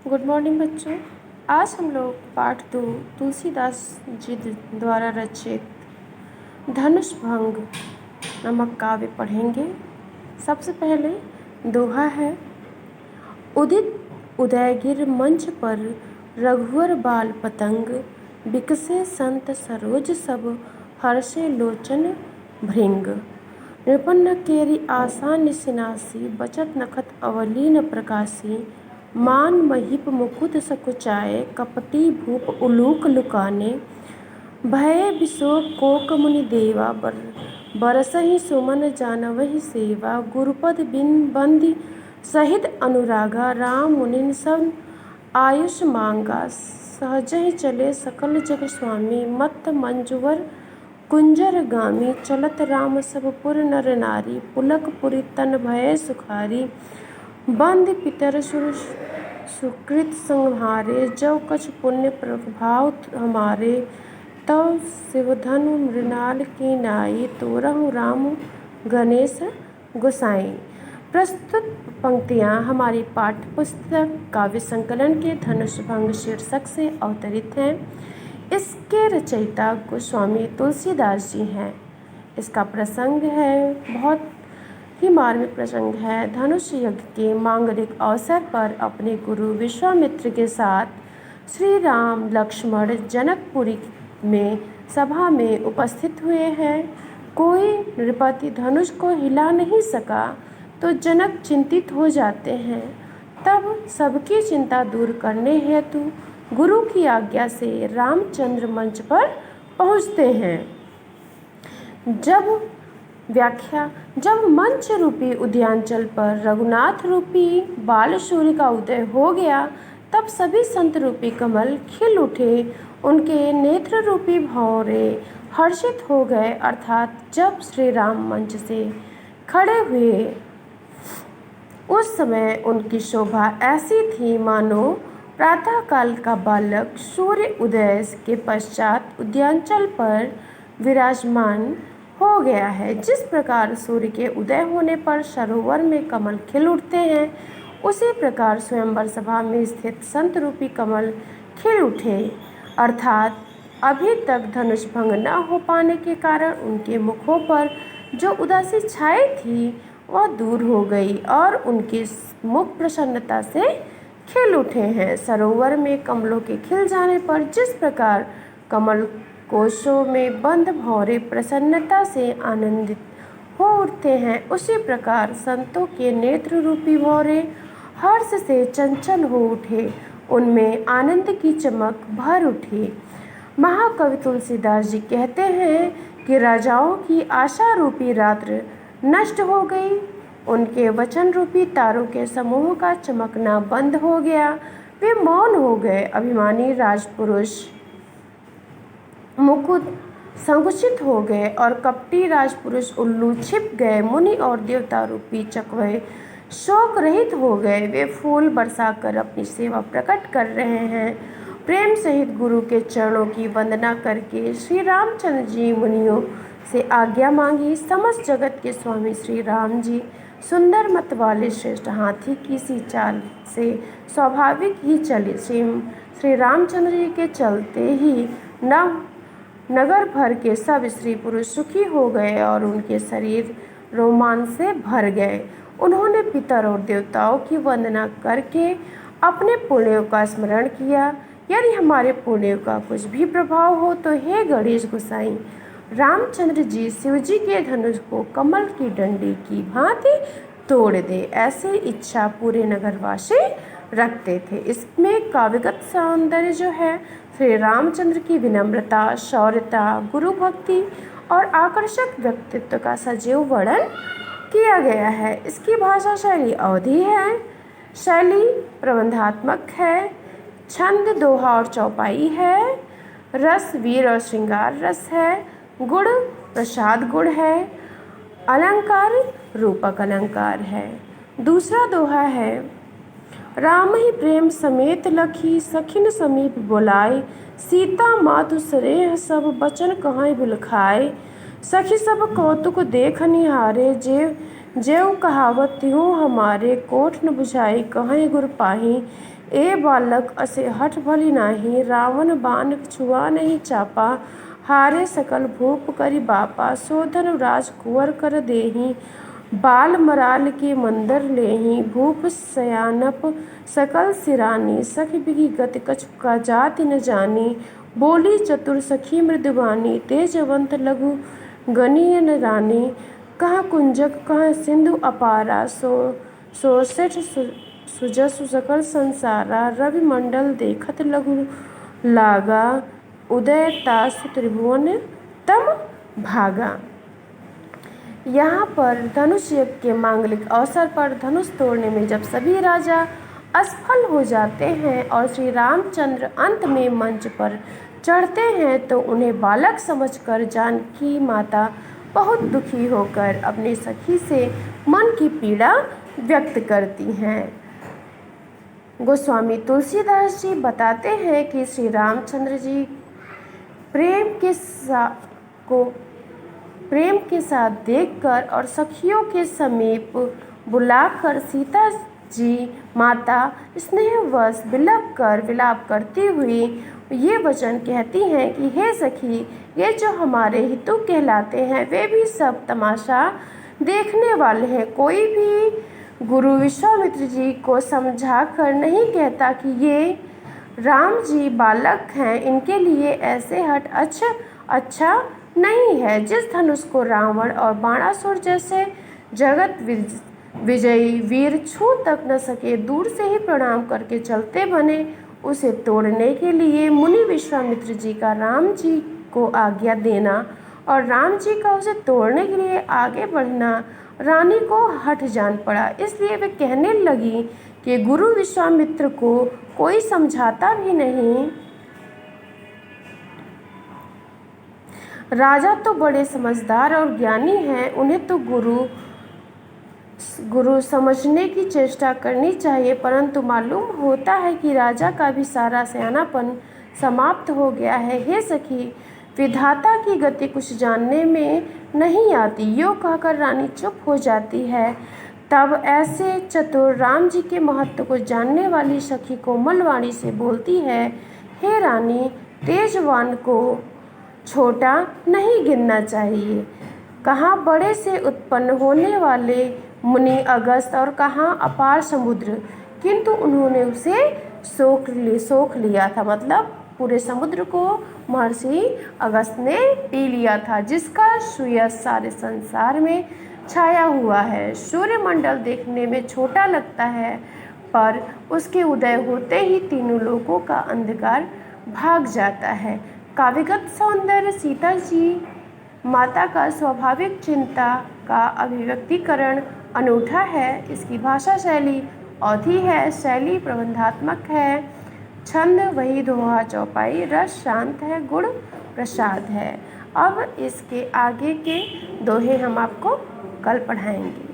Good morning बच्चों। आज हम लोग पाठ 2 तुलसीदास जी द्वारा रचित धनुष भंग नामक काव्य पढ़ेंगे। सबसे पहले दोहा है। उदित उदयगिर मंच पर रघुवर बाल पतंग, बिकसे संत सरोज सब हर्षे लोचन भृंग। नृपन्न केरी आसान निसिनासी, बचत नखत अवलीन प्रकाशी। मान महीप मुकुट सकुचाए, कपटी भूप उलूक लुकाने। भये विशोक कोक मुनि देवा, बरसहि सुमन जानवहि सेवा। गुरुपद बिन बंदी सहित अनुरागा, राम मुनिन सब आयुष मांगा। सहजहि चले सकल जग स्वामी, मत्त मंजुवर कुंजर गामी। चलत राम सब पुर नर नारी, पुलक पुरि तन भये सुखारी। बंद पितर सुर सुकृत संहारे, जौ कछ पुण्य प्रभाव हमारे। तव शिवधनु मृणाल की नाई, तोरहु राम गणेश गोसाई। प्रस्तुत पंक्तियाँ हमारी पाठ्य पुस्तक काव्य संकलन के धनुष भंग शीर्षक से अवतरित हैं। इसके रचयिता गोस्वामी तुलसीदास जी हैं। इसका प्रसंग है, बहुत ही मार्मिक प्रसंग है। धनुष यज्ञ के मांगलिक अवसर पर अपने गुरु विश्वामित्र के साथ श्री राम लक्ष्मण जनकपुरी में सभा में उपस्थित हुए हैं। कोई नृपति धनुष को हिला नहीं सका तो जनक चिंतित हो जाते हैं। तब सबकी चिंता दूर करने हेतु गुरु की आज्ञा से रामचंद्र मंच पर पहुंचते हैं। जब मंच रूपी उद्यानचल पर रघुनाथ रूपी बाल सूर्य का उदय हो गया, तब सभी संत रूपी कमल खिल उठे। उनके नेत्र रूपी भौरे हर्षित हो गए। अर्थात जब श्री राम मंच से खड़े हुए उस समय उनकी शोभा ऐसी थी मानो प्रातःकाल का बालक सूर्य उदय के पश्चात उद्यानचल पर विराजमान हो गया है। जिस प्रकार सूर्य के उदय होने पर सरोवर में कमल खिल उठते हैं, उसी प्रकार स्वयंवर सभा में स्थित संत रूपी कमल खिल उठे। अर्थात अभी तक धनुष भंग न हो पाने के कारण उनके मुखों पर जो उदासी छाई थी वह दूर हो गई और उनके मुख प्रसन्नता से खिल उठे हैं। सरोवर में कमलों के खिल जाने पर जिस प्रकार कमल कोशों में बंद भौरे प्रसन्नता से आनंदित हो उठते हैं, उसी प्रकार संतों के नेत्र रूपी भौरे हर्ष से चंचल हो उठे। उनमें आनंद की चमक भर उठी। महाकवि तुलसीदास जी कहते हैं कि राजाओं की आशा रूपी रात्र नष्ट हो गई। उनके वचन रूपी तारों के समूह का चमकना बंद हो गया। वे मौन हो गए। अभिमानी राजपुरुष मुकुट संकुचित हो गए और कपटी राजपुरुष उल्लू छिप गए। मुनि और देवता रूपी चकवे शोक रहित हो गए। वे फूल बरसाकर अपनी सेवा प्रकट कर रहे हैं। प्रेम सहित गुरु के चरणों की वंदना करके श्री रामचंद्र जी मुनियों से आज्ञा मांगी। समस्त जगत के स्वामी श्री राम जी सुंदर मत वाले श्रेष्ठ हाथी की सी चाल से स्वाभाविक ही चले। श्री रामचंद्र जी के चलते ही नगर भर के सब स्त्री पुरुष सुखी हो गए और उनके शरीर रोमांच से भर गए। उन्होंने पितर और देवताओं की वंदना करके अपने पुण्यों का स्मरण किया। यदि हमारे पुण्यों का कुछ भी प्रभाव हो तो हे गणेश गोसाई, रामचंद्र जी शिव जी के धनुष को कमल की डंडी की भांति तोड़ दे, ऐसे इच्छा पूरे नगरवासी रखते थे। इसमें काव्यगत सौंदर्य जो है, श्री रामचंद्र की विनम्रता, शौर्यता, गुरु भक्ति और आकर्षक व्यक्तित्व का सजीव वर्णन किया गया है। इसकी भाषा शैली अवधी है। शैली प्रबंधात्मक है। छंद दोहा और चौपाई है। रस वीर और श्रृंगार रस है। गुण प्रसाद गुण है। अलंकार रूपक अलंकार है। दूसरा दोहा है। राम ही प्रेम समेत लखी, सखिन समीप बुलाए। सीता मातु सरेह सब, बचन कहाँ बिलखाए। सखी सब कौतुक देख निहारे, जे ज्यों कहावत त्यों हमारे कोठ न बुझाई कहें गुर पाही। ए बालक असे हठ भली नाही रावण बाण छुआ नहीं चापा। हारे सकल भूप करि बापा सो धन राज कुंवर कर देही। बाल मराल के मंदर लेही भूप सयानप सकल सिरानी। सखी बिगी गति कछु का जाति न जानी बोली चतुर सखी मृदुवानी। तेजवंत लघु गणियन रानी कहाँ कुंजक कहाँ सिंधु अपारा। सोसेठ सुजसु सकल संसारा रवि मंडल देखत लघु लागा। उदय तासु त्रिभुवन तम भागा। यहाँ पर धनुष यज्ञ के मांगलिक अवसर पर धनुष तोड़ने में जब सभी राजा असफल हो जाते हैं और श्री रामचंद्र अंत में मंच पर चढ़ते हैं तो उन्हें बालक समझकर जानकी माता बहुत दुखी होकर अपनी सखी से मन की पीड़ा व्यक्त करती हैं। गोस्वामी तुलसीदास जी बताते हैं कि श्री रामचंद्र जी प्रेम के साथ देखकर और सखियों के समीप बुलाकर सीता जी माता स्नेहवश विलाप करती हुई ये वचन कहती हैं कि हे सखी, ये जो हमारे हितु कहलाते हैं वे भी सब तमाशा देखने वाले हैं। कोई भी गुरु विश्वामित्र जी को समझाकर नहीं कहता कि ये राम जी बालक हैं, इनके लिए ऐसे हट अच्छा नहीं है। जिस धनुष को रावण और बाणासुर जैसे जगत विजयी वीर छू तक न सके दूर से ही प्रणाम करके चलते बने, उसे तोड़ने के लिए मुनि विश्वामित्र जी का राम जी को आज्ञा देना और राम जी का उसे तोड़ने के लिए आगे बढ़ना रानी को हठ जान पड़ा। इसलिए वे कहने लगी कि गुरु विश्वामित्र को कोई समझाता भी नहीं। राजा तो बड़े समझदार और ज्ञानी हैं, उन्हें तो गुरु समझने की चेष्टा करनी चाहिए, परंतु मालूम होता है कि राजा का भी सारा सयानापन समाप्त हो गया है। हे सखी, विधाता की गति कुछ जानने में नहीं आती। यो कहकर रानी चुप हो जाती है। तब ऐसे चतुर राम जी के महत्व को जानने वाली सखी कोमल वाणी से बोलती है, हे रानी, तेजवान को छोटा नहीं गिनना चाहिए। कहाँ बड़े से उत्पन्न होने वाले मुनि अगस्त और कहाँ अपार समुद्र, किंतु उन्होंने उसे सोख लिया था। मतलब पूरे समुद्र को महर्षि अगस्त ने पी लिया था, जिसका सुयश सारे संसार में छाया हुआ है। सूर्यमंडल देखने में छोटा लगता है, पर उसके उदय होते ही तीनों लोकों का अंधकार भाग जाता है। काव्यगत सौंदर्य सीता जी माता का स्वाभाविक चिंता का अभिव्यक्तिकरण अनूठा है। इसकी भाषा शैली अवधी है, शैली प्रबंधात्मक है, छंद वही दोहा चौपाई, रस शांत है, गुण प्रसाद है। अब इसके आगे के दोहे हम आपको कल पढ़ाएंगे।